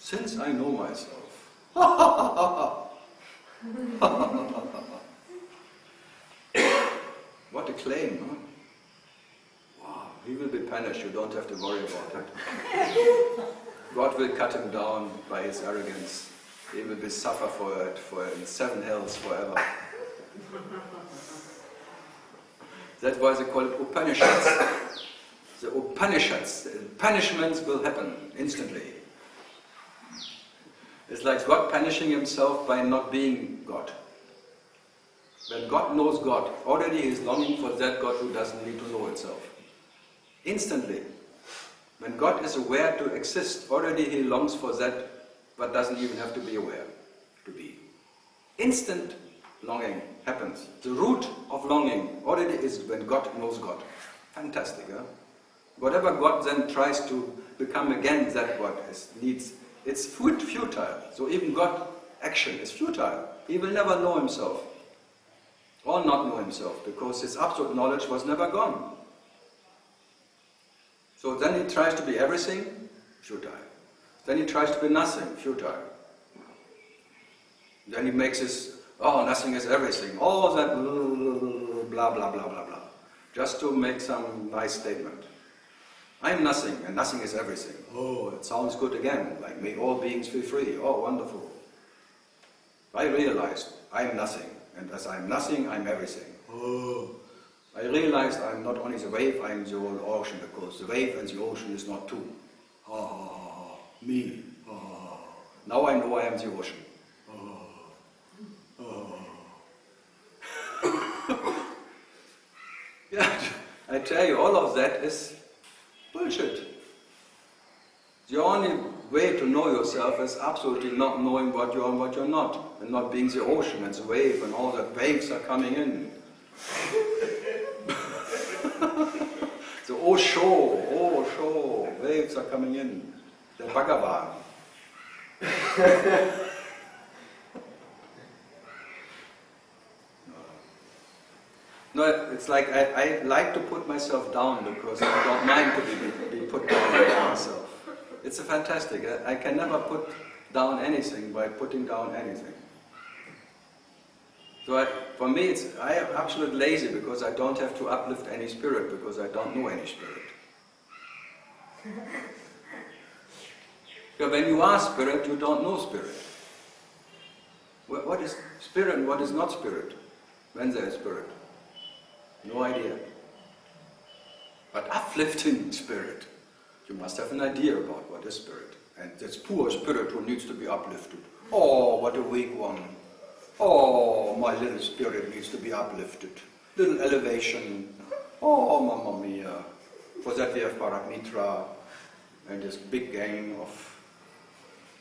Since I know myself. What a claim, huh? Wow, he will be punished, you don't have to worry about it. God will cut him down by his arrogance. He will be suffer for it in 7 hells forever. That's why they call it Upanishads. The Upanishads, the punishments will happen instantly. It's like God punishing himself by not being God. When God knows God, already he is longing for that God who doesn't need to know itself. Instantly. When God is aware to exist, already he longs for that but doesn't even have to be aware to be. Instant longing happens. The root of longing already is when God knows God. Fantastic, huh? Whatever God then tries to become again that God it's futile. So even God action is futile. He will never know himself. Or not know himself, because his absolute knowledge was never gone. So then he tries to be everything, futile. Then he tries to be nothing, futile. Then he makes his, oh, nothing is everything, all that blah, blah, blah, blah, blah. Just to make some nice statement. I'm nothing, and nothing is everything. Oh, it sounds good again, like may all beings feel free. Oh, wonderful. I realized I'm nothing, and as I'm nothing, I'm everything. Oh. I realized I'm not only the wave, I'm the whole ocean, because the wave and the ocean is not two. Ah, me. Ah. Now I know I am the ocean. Yeah, I tell you, all of that is bullshit. The only way to know yourself is absolutely not knowing what you are and what you're not, and not being the ocean and the wave and all that waves are coming in. The oh, waves are coming in. The Bhagavan. No, it's like I like to put myself down because I don't mind to be put down by myself. It's a fantastic. I can never put down anything by putting down anything. So for me, I am absolutely lazy because I don't have to uplift any spirit because I don't know any spirit. So when you are spirit, you don't know spirit. What is spirit and what is not spirit? When there is spirit? No idea. But uplifting spirit, you must have an idea about what is spirit. And this poor spirit who needs to be uplifted. Oh, what a weak one. Oh, my little spirit needs to be uplifted. Little elevation. Oh, mamma mia. For that we have Paramitra and this big gang of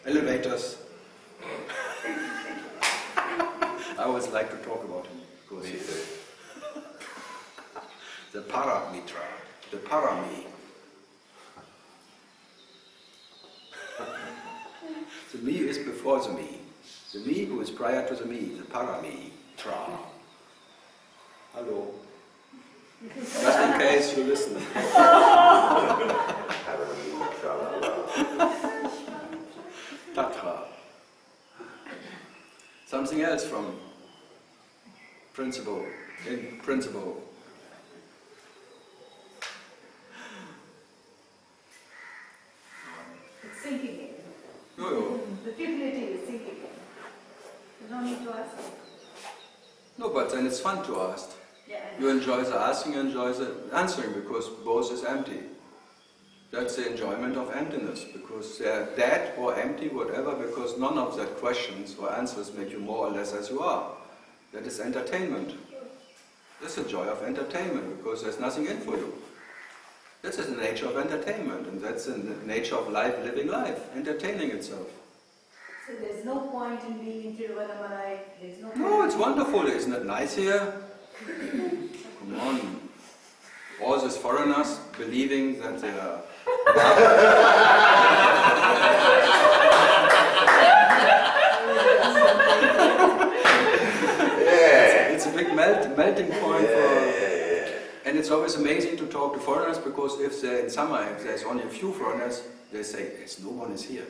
elevators. I always like to talk about him because he's the Paramitra, the Parami. The me is before the me. The me who is prior to the me, the Paramitra. Hello. Just in case you listen. Tatra. Something else from principle, in principle. It's sinking in. No. The futility is sinking in. You don't need to ask. No, but then it's fun to ask. Yeah, You enjoy the asking, you enjoy the answering, because both is empty. That's the enjoyment of emptiness, because they're dead or empty, whatever, because none of that questions or answers make you more or less as you are. That is entertainment. That's the joy of entertainment, because there's nothing in for you. That's the nature of entertainment, and that's the nature of life, living life, entertaining itself. So there's no point in being in TIRUVANNAMALAI, there's no point. No, it's wonderful, isn't it nice here? Come on. All these foreigners believing that they are... It's a big melting point for... And it's always amazing to talk to foreigners, because if they're in summer, if there's only a few foreigners, they say, no one is here.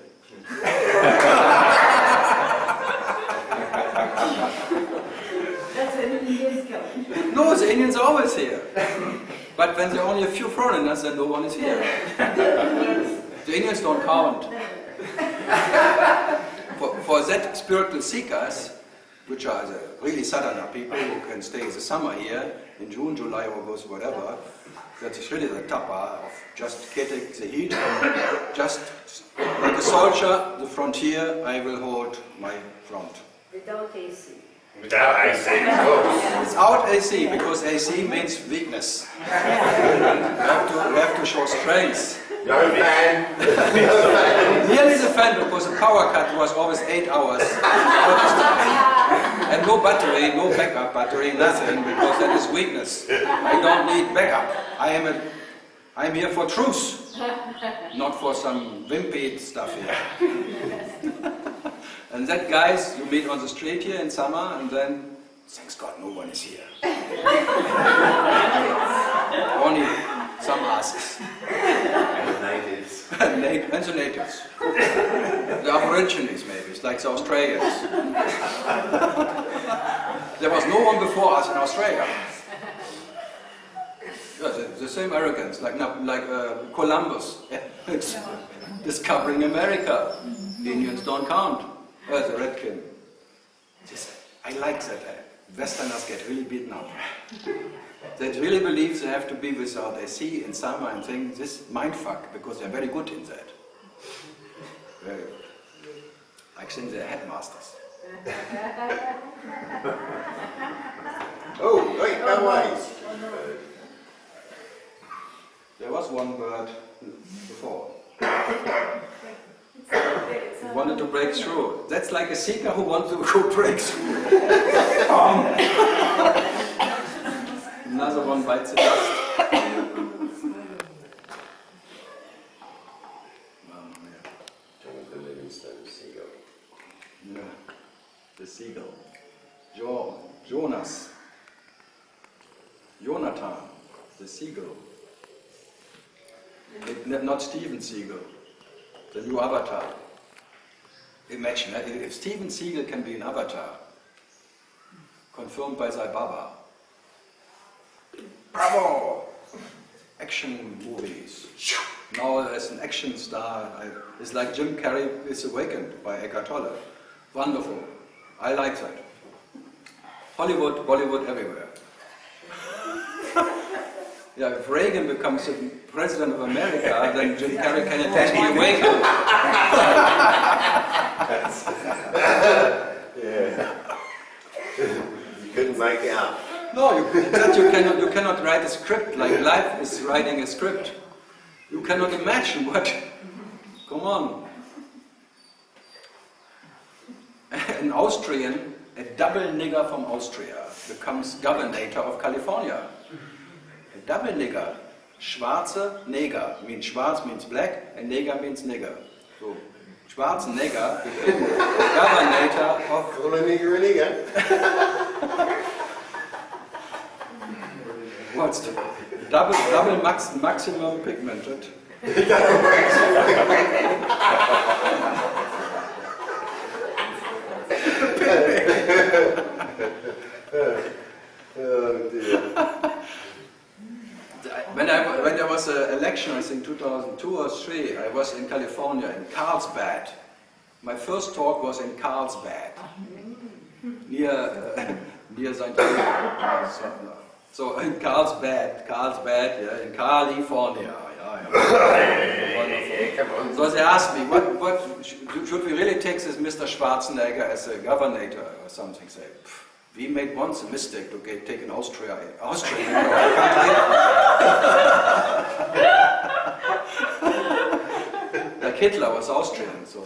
That's when Indians come. No, the Indians are always here. But when there are only a few foreigners, then no one is here. The Indians don't count. For that spiritual seekers, which are the really sadhana people who can stay in the summer here, in June, July, August, whatever, that is really the tapa of just getting the heat, just like a soldier, the frontier, I will hold my front. Without AC. Without AC, of course. Without AC, because AC means weakness. You have to show strength. No fan. Nearly the fan, because the power cut was always 8 hours. And no battery, no backup battery, nothing, because that is weakness. I don't need backup. I'm here for truth, not for some wimpy stuff here. And that guys you meet on the street here in summer, and then, thanks God, no one is here. Only some asks. And the natives. And the natives. The Aborigines maybe, it's like the Australians. There was no one before us in Australia. Yeah, the same arrogance, like Columbus. It's discovering America. The Indians don't count. The Redkin. I like that. Westerners get really beaten up. They really believe they have to be without AC in summer and think this mindfuck, because they're very good in that. Very good. I think they're headmasters. Oh, wait, no way. There was one bird before. He wanted to break through. That's like a seeker who wants to go break through. Another one bites the dust. The Livingstone seagull. Yeah, the seagull. Jonas. Jonathan, the seagull. Not Steven Seagal, the new avatar. Imagine, if Steven Seagal can be an avatar, confirmed by Sai Baba. Bravo! Action movies. Now there's an action star. It's like Jim Carrey is Awakened by Eckhart Tolle. Wonderful. I like that. Hollywood, Bollywood, everywhere. Yeah, if Reagan becomes the president of America, then Jim Carrey can attend the Awakened. Yeah. You couldn't make it up. No, you cannot write a script like life is writing a script. You cannot imagine what. Come on. An Austrian, a double nigger from Austria, becomes governor of California. A double nigger. Schwarze Neger. Means schwarz means black, and Neger means nigger. So, schwarze Neger became governor of. Call a nigger a nigger. What's the double maximum pigmented? Oh dear. When there was an election, I think 2002 or 3, I was in California, in Carlsbad. My first talk was in Carlsbad, near St. So in Carlsbad, yeah, in California. Yeah, come on. So they asked me, what should we really take this Mr. Schwarzenegger as a governor or something? Say, we made once a mistake to take an Austrian into our country. Like Hitler was Austrian, so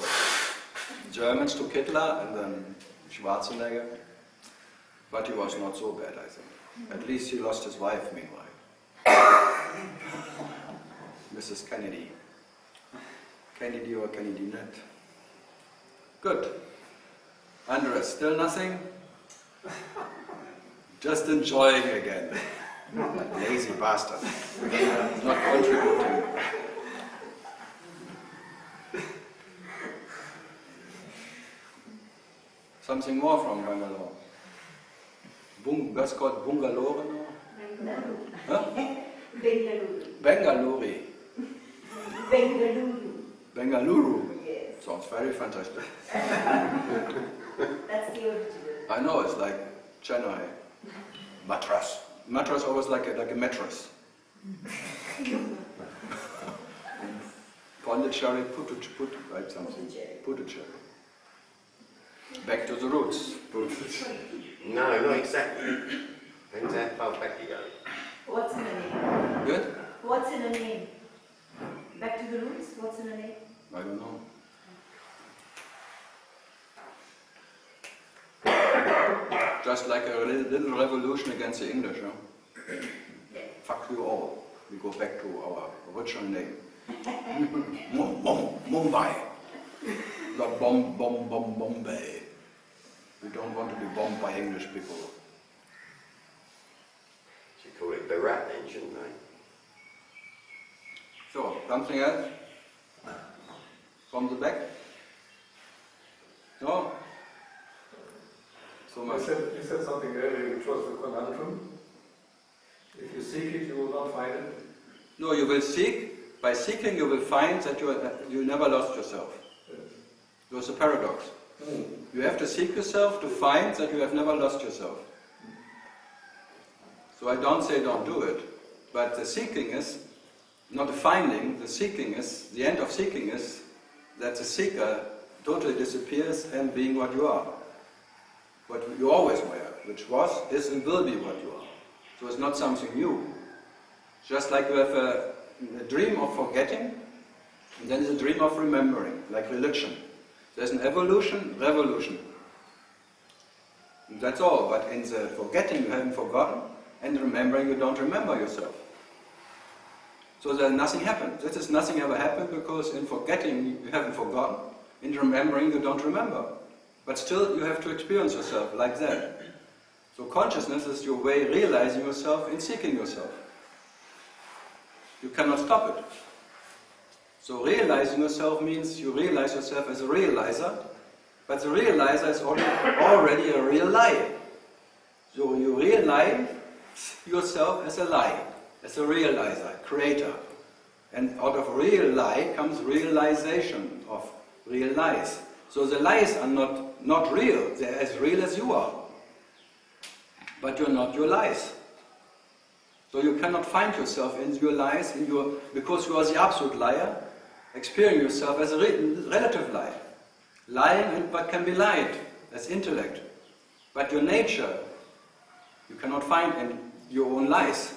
Germans took Hitler and then Schwarzenegger. But he was not so bad, I think. At least he lost his wife, meanwhile. Mrs. Kennedy. Kennedy or Kennedy net. Good. Andres, still nothing? Just enjoying again. Lazy bastard. Not contributing. Something more from Bangalore. That's called Bungalore now? Bengaluru. Huh? Bengaluru. Bengaluru. Bengaluru. Bengaluru. Yes. Sounds very fantastic. That's the original. I know, it's like Chennai. Matras. Matras always like a mattress. Pondicherry, write something. Puducherry. Back to the roots. No, not exactly. Depends how far back you go. What's in a name? Good? What's in a name? Back to the roots, what's in a name? I don't know. Just like a little revolution against the English, huh? Fuck you all. We go back to our original name. Mumbai. Not Bombay. We don't want to be bombed by English people. Should call it Barat then, shouldn't they? So, something else? From the back? No? So much. You said something earlier which was the conundrum. If you seek it, you will not find it. No, you will seek. By seeking, you will find that you never lost yourself. Yes. It was a paradox. You have to seek yourself to find that you have never lost yourself. So I don't say don't do it, but the seeking is not the finding, the seeking is, the end of seeking is that the seeker totally disappears and being what you are. What you always were, which was, is and will be what you are. So it's not something new. Just like you have a dream of forgetting, and then there's a dream of remembering, like religion. There's an evolution, revolution. And that's all, but in the forgetting you haven't forgotten, and remembering you don't remember yourself. So that nothing happened. This is nothing ever happened because in forgetting you haven't forgotten, in remembering you don't remember. But still you have to experience yourself like that. So consciousness is your way of realizing yourself in seeking yourself. You cannot stop it. So realizing yourself means you realize yourself as a realizer, but the realizer is already a real lie. So you realize yourself as a lie, as a realizer, creator. And out of real lie comes realization of real lies. So the lies are not real, they're as real as you are. But you're not your lies. So you cannot find yourself in your lies, because you are the absolute liar, experiencing yourself as a relative lie. Lying but can be lied, as intellect. But your nature, you cannot find in your own lies.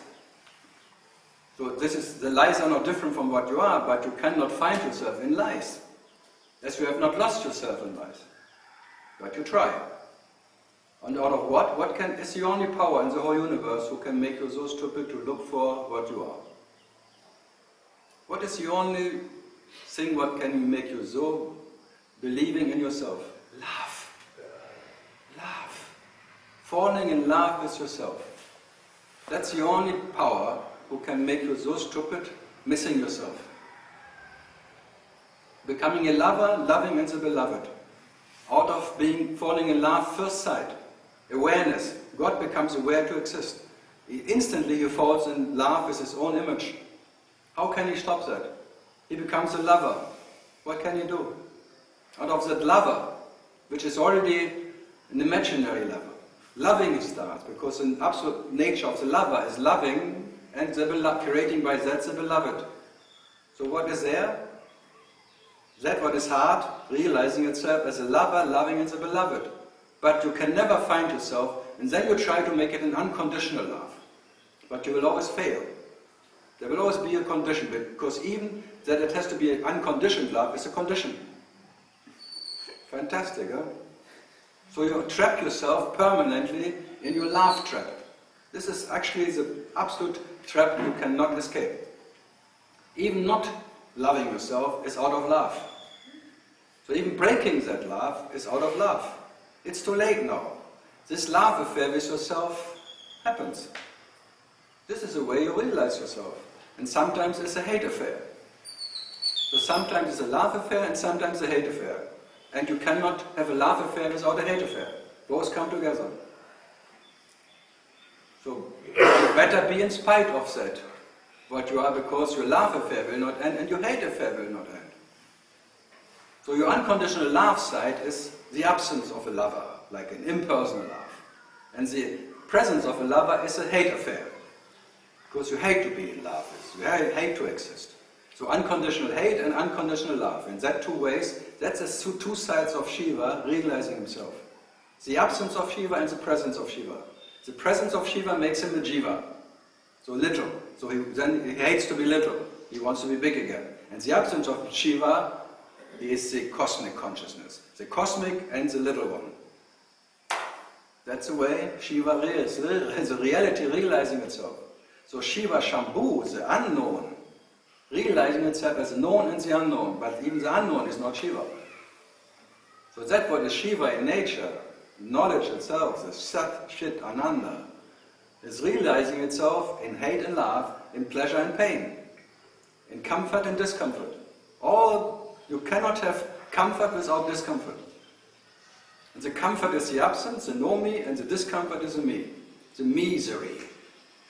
So the lies are not different from what you are, but you cannot find yourself in lies. As you have not lost yourself in lies. But you try. And out of what is the only power in the whole universe who can make you so stupid to look for what you are? What is the only thing what can make you so believing in yourself? Love. Love. Falling in love with yourself. That's the only power who can make you so stupid, missing yourself. Becoming a lover, loving in the beloved. Out of falling in love first sight. Awareness. God becomes aware to exist. Instantly he falls in love with his own image. How can he stop that? He becomes a lover. What can he do? Out of that lover, which is already an imaginary lover. Loving he starts, because the absolute nature of the lover is loving and creating by that the beloved. So what is there? That what is hard, realizing itself as a lover, loving in the beloved. But you can never find yourself, and then you try to make it an unconditional love. But you will always fail. There will always be a condition, because even that it has to be an unconditioned love is a condition. Fantastic, huh? So you trap yourself permanently in your love trap. This is actually the absolute trap you cannot escape. Even not loving yourself is out of love. So even breaking that love is out of love. It's too late now. This love affair with yourself happens. This is the way you realize yourself. And sometimes it's a hate affair. So sometimes it's a love affair and sometimes a hate affair. And you cannot have a love affair without a hate affair. Both come together. So you better be in spite of that, what you are, because your love affair will not end and your hate affair will not end. So your unconditional love side is the absence of a lover, like an impersonal love. And the presence of a lover is a hate affair, because you hate to be in love, you hate to exist. So unconditional hate and unconditional love. In that two ways, that's the two sides of Shiva realizing himself. The absence of Shiva and the presence of Shiva. The presence of Shiva makes him a Jiva, so little. So then he hates to be little, he wants to be big again. And the absence of Shiva is the cosmic consciousness, the cosmic and the little one. That's the way Shiva is, the reality realizing itself. So Shiva Shambhu, the unknown, realizing itself as the known and the unknown, but even the unknown is not Shiva. So that's what is Shiva in nature, knowledge itself, the Sat, Chit, Ananda, is realizing itself in hate and love, in pleasure and pain, in comfort and discomfort. You cannot have comfort without discomfort. And the comfort is the absence, the no-me, and the discomfort is the me. The misery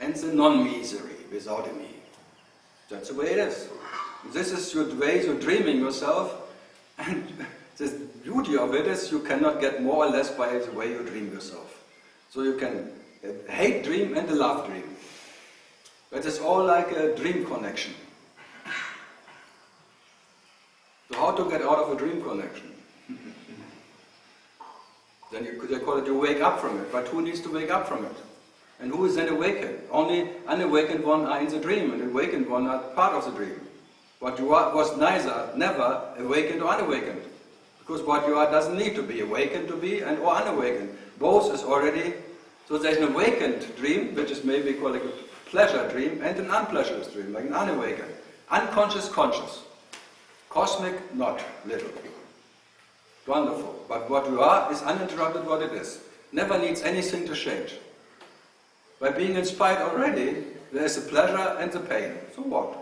and the non-misery without a me. That's the way it is. This is your way you're dreaming yourself, and the beauty of it is you cannot get more or less by the way you dream yourself. So you can hate dream and a love dream. But it's all like a dream connection. So how to get out of a dream connection? Then they call it you wake up from it. But who needs to wake up from it? And who is then awakened? Only unawakened one are in the dream, and awakened one are part of the dream. What you are was never awakened or unawakened. Because what you are doesn't need to be awakened to be and or unawakened. Both is already, so there's an awakened dream, which is maybe called like a pleasure dream, and an unpleasurous dream, like an unawakened. Unconscious, conscious. Cosmic, not little. Wonderful. But what you are is uninterrupted what it is. Never needs anything to change. By being in spite already, there is the pleasure and the pain. So what?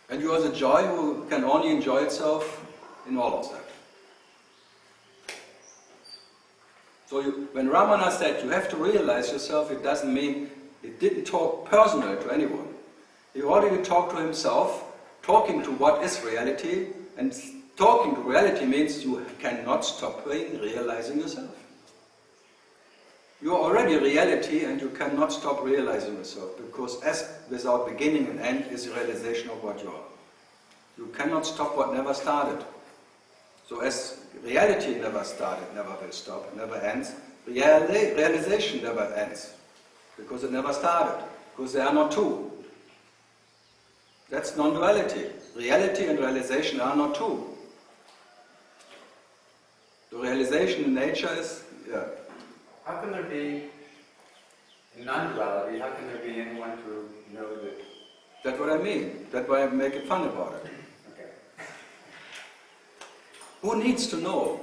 And you are the joy who can only enjoy itself in all of that. So when Ramana said you have to realize yourself, it doesn't mean it didn't talk personally to anyone. He already talked to himself, talking to what is reality, and talking to reality means you cannot stop realizing yourself. You are already reality and you cannot stop realizing yourself, because as without beginning and end is the realization of what you are. You cannot stop what never started. So as reality never started, never will stop, never ends, realization never ends, because it never started, because there are not two. That's non-duality. Reality and realization are not two. The realization in nature is, How can there be, in non-duality, how can there be anyone to know that? That's what I mean. That's why I make it fun about it. Okay. Who needs to know?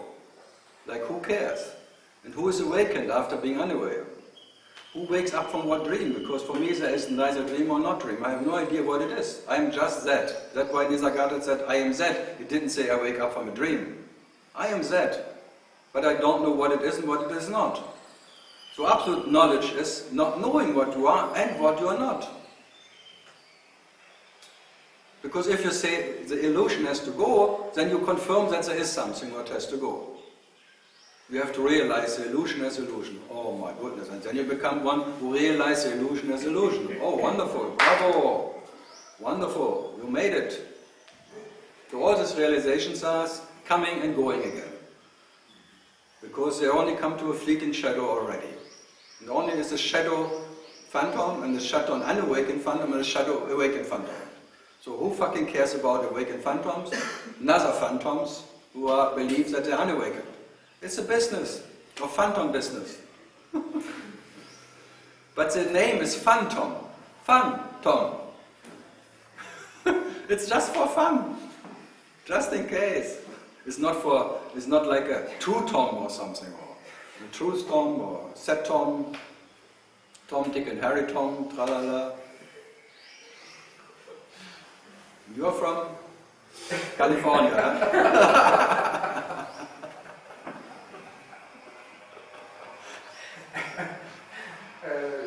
Like, who cares? And who is awakened after being unaware? Who wakes up from what dream? Because for me there is neither dream or not dream. I have no idea what it is. I am just that. That's why Nisargadatta said, I am that. He didn't say I wake up from a dream. I am that. But I don't know what it is and what it is not. So absolute knowledge is not knowing what you are and what you are not. Because if you say the illusion has to go, then you confirm that there is something that has to go. You have to realize the illusion as illusion. Oh my goodness. And then you become one who realizes the illusion as illusion. Oh, wonderful. Bravo. Wonderful. You made it. So all these realizations are coming and going again. Because they only come to a fleeting shadow already. And only is the shadow phantom, and the shadow an unawakened phantom, and the shadow awakened phantom. So who fucking cares about awakened phantoms? Another phantoms who believe that they're unawakened. It's a business, a phantom business. But the name is phantom. Phantom. It's just for fun. Just in case. It's not like a true Tom or something, or a truth Tom, or set Tom, Tom, Dick and Harry Tom, tralala. You're from California.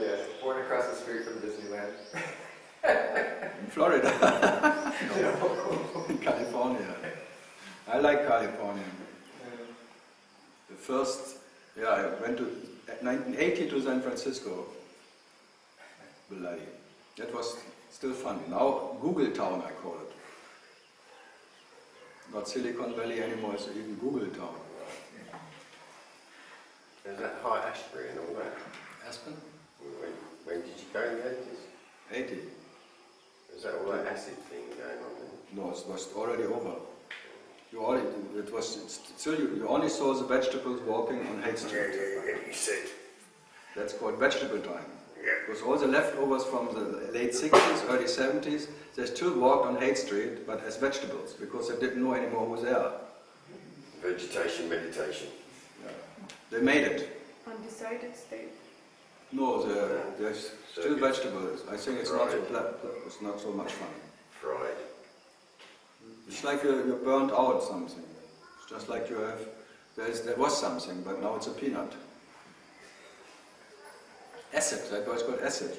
Yes, born across the street from Disneyland. In Florida. No. In California. I like California. The first, I went to 1980 to San Francisco. Bloody. That was still fun. Now Google Town, I call it. Not Silicon Valley anymore, it's even Google Town. Is that High Ashbury and all that? Aspen? When did you go in the 80s? 80. Is that all that acid thing going on then? No, it was already over. You only saw the vegetables walking on Haight Street. Yeah, you said. That's called vegetable time. Yeah. Because all the leftovers from the late 60s, early 70s, they still walked on Haight Street, but as vegetables, because they didn't know anymore who was there. Vegetation, meditation. Yeah. They made it. Undecided state. No, they're still vegetables. I think it's not so it's not so much fun. Fried. It's like you burnt out something. It's just like you have, there was something, but now it's a peanut. Acid, that was called acid.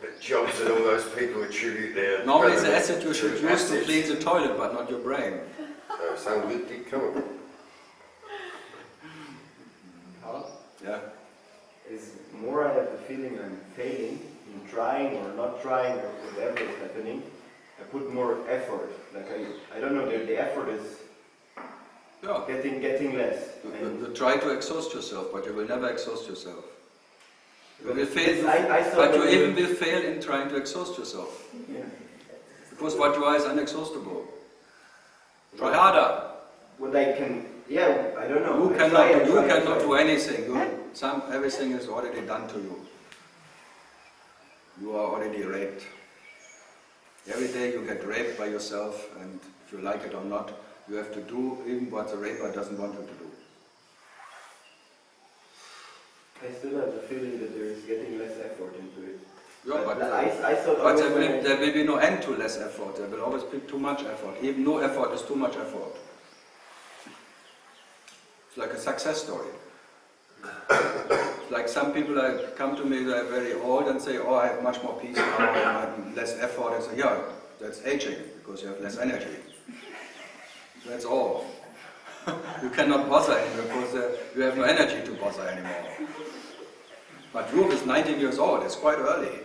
But Jobs and all those people attribute their... Normally it's the acid you should use to clean the toilet, but not your brain. Some good did come of it. Yeah. Is more I have the feeling I'm failing in trying or not trying or whatever is happening. I put more effort. Like I don't know, the effort is getting less. You try to exhaust yourself, but you will never exhaust yourself. You will fail, but you even will fail in trying to exhaust yourself. Yeah. Because what you are is unexhaustible. Try harder. What I can, I don't know. You cannot do anything. Everything is already done to you. You are already raped. Every day you get raped by yourself, and if you like it or not, you have to do even what the raper doesn't want you to do. I still have the feeling that there is getting less effort into it. Yeah, but there will be no end to less effort. There will always be too much effort. Even no effort is too much effort. It's like a success story. It's like some people come to me, they're very old and say, oh, I have much more peace now, I have less effort. I say, yeah, that's aging, because you have less energy. That's all. You cannot bother anymore, because you have no energy to bother anymore. But Ruth is 19 years old, it's quite early.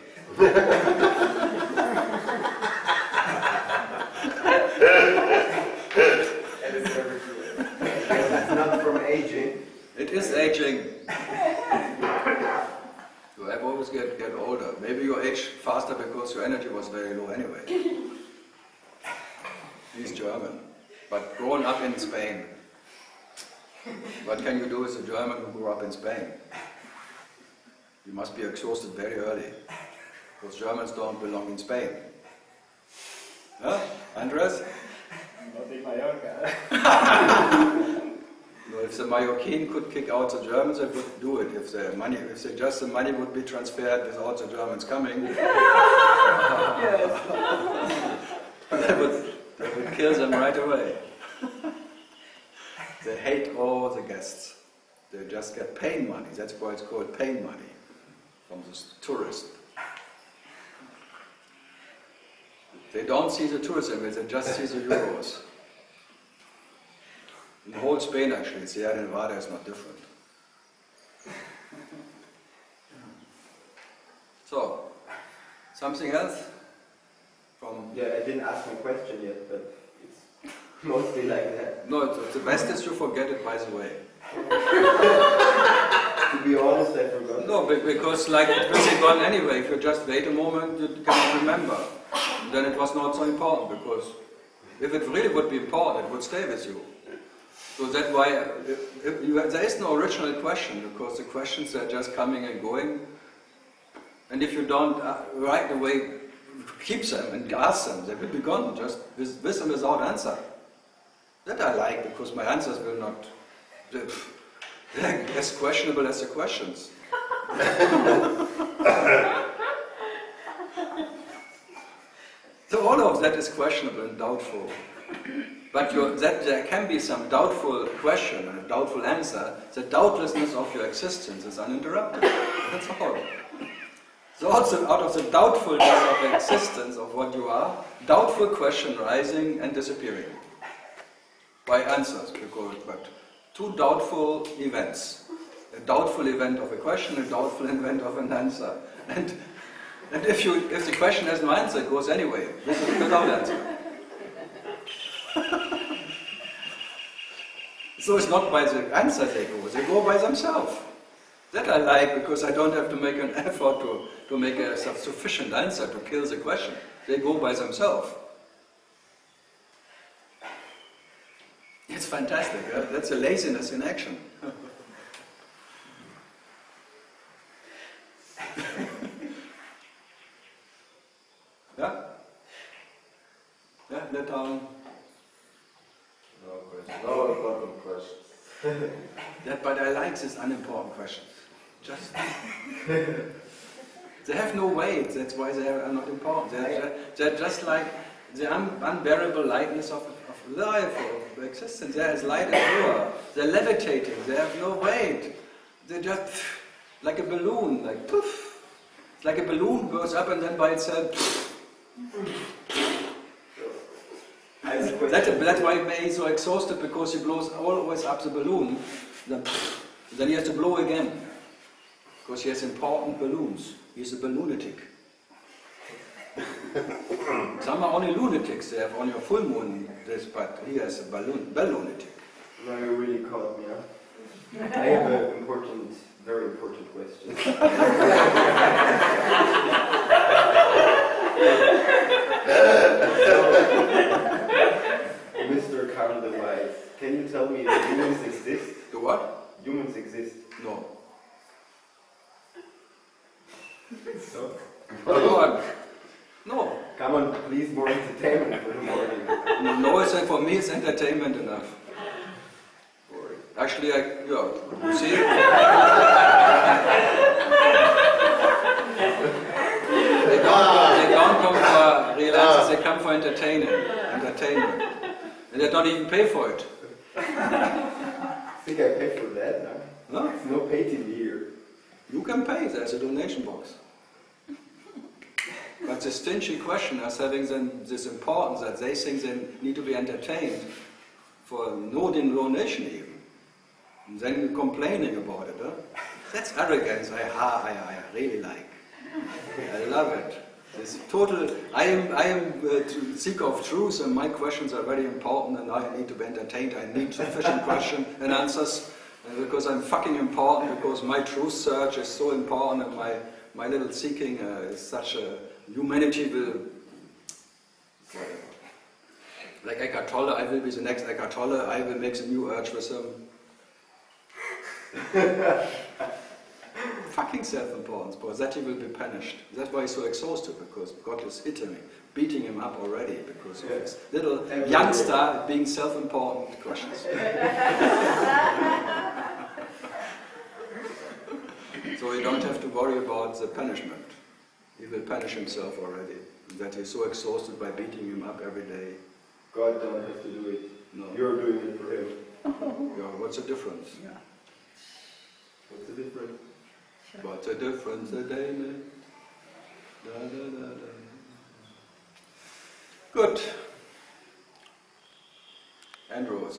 It's not from aging. It is aging. You have always get older. Maybe you age faster because your energy was very low anyway. He's German, but grown up in Spain. What can you do with a German who grew up in Spain? You must be exhausted very early, because Germans don't belong in Spain. Huh? Andres? Not in Mallorca. No, if the Mallorquin could kick out the Germans, they would do it. If the money would be transferred without the Germans coming, they would kill them right away. They hate all the guests. They just get pain money. That's why it's called pain money from the tourist. They don't see the tourist image, they just see the euros. In the whole Spain actually, Sierra Nevada is not different. So, something else? I didn't ask my question yet, but it's mostly like that. No, the best is you forget it, by the way. To be honest, I forgot. No, because like it will be gone anyway. If you just wait a moment, you cannot remember. Then it was not so important, because if it really would be important, it would stay with you. So that's why there is no original question, because the questions are just coming and going. And if you don't right away keep them and ask them, they will be gone, just with and without answer. That I like, because my answers will not... They're as questionable as the questions. So all of that is questionable and doubtful. But that there can be some doubtful question and a doubtful answer. The doubtlessness of your existence is uninterrupted. That's all. So also out of the doubtfulness of existence of what you are, doubtful question rising and disappearing by answers. But two doubtful events. A doubtful event of a question, a doubtful event of an answer. And if the question has no answer, it goes anyway. This is without answer. So it's not by the answer they go by themselves. That I like, because I don't have to make an effort to make a sufficient answer to kill the question. They go by themselves. It's fantastic, huh? That's a laziness in action. Yeah? Yeah, let down. No questions. No important questions. But I like these unimportant questions. Just they have no weight. That's why they are not important. They're just like the unbearable lightness of life, of existence. They're as light as you are. They're levitating. They have no weight. They're just like a balloon, like poof. It's like a balloon goes up and then by itself. That's why May is so exhausted, because he blows always up the balloon. Then he has to blow again, because he has important balloons. He's a balloonatic. Some are only lunatics. They have only a full moon, but he has a balloonatic. No, you really caught me up. I have an very important question. Mr. Karl Renz, can you tell me if humans exist? The what? Humans exist. No. So? Go on. No. Come on, please, more entertainment for the morning. No, for me it's entertainment enough. Actually, you see? They don't come for real answers, they come for entertainment. And they don't even pay for it. I think I paid for that, no? No? There's no pay TV here. You can pay, there's a donation box. But the stingy questioners having this importance that they think they need to be entertained for no donation even. And then complaining about it. Huh? That's arrogance I really like. I love it. It's total. I am to seek of truth, and my questions are very important, and I need to be entertained. I need sufficient questions and answers, because I'm fucking important. Because my truth search is so important, and my little seeking is such a humanity will. Like Eckhart Tolle, I will be the next Eckhart Tolle. I will make the new urge with him. Fucking self-importance, because that he will be punished. That's why he's so exhausted, because God is beating him up already, because of his little youngster being self-important questions. So you don't have to worry about the punishment. He will punish himself already. That he's so exhausted by beating him up every day. God don't have to do it. No. You're doing it for him. Yeah, what's the difference? Yeah. What's the difference? What's the difference a day make? Da, da, da, da. Good. Andrew.